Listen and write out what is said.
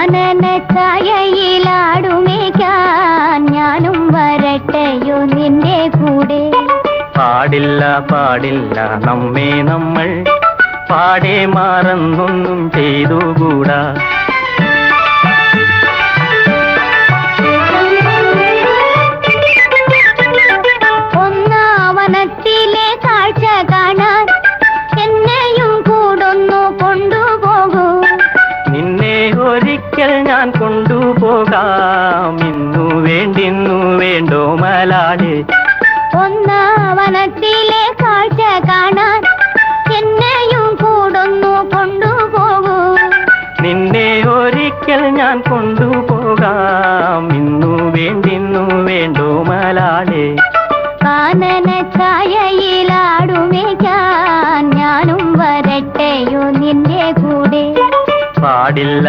കാനന ഛായയിലാടുമേക്കാൻ ഞാനും വരട്ടെയോ നിന്റെ കൂടെ. പാടില്ല പാടില്ല നമ്മെ നമ്മൾ പാടെ മാറന്നൊന്നും ചെയ്തുകൂടാ. ഒന്നാവനത്തിലെ കാഴ്ച കാണാൻ എന്നെയും കൂടൊന്നു കൊണ്ടുപോകൂ. നിന്നെ ഒരിക്കൽ ഞാൻ കൊണ്ടുപോകാം. ഇന്നു വേണ്ടിന്നു വേണ്ടോ മലാളെ. ഒന്നാവനത്തിലെ കാഴ്ച കാണാൻ എന്നെയും കൂടൊന്നു കൊണ്ടുപോകൂ. നിന്നെ ഒരിക്കൽ ഞാൻ കൊണ്ടുപോകാം. ഇന്നു വേണ്ടിന്നു വേണ്ടോ മലാളെ. കാനന ഛായയിലാടുമേക്കാൻ ഞാനും വരട്ടെയോ നിന്റെ കൂടെ. പാടില്ല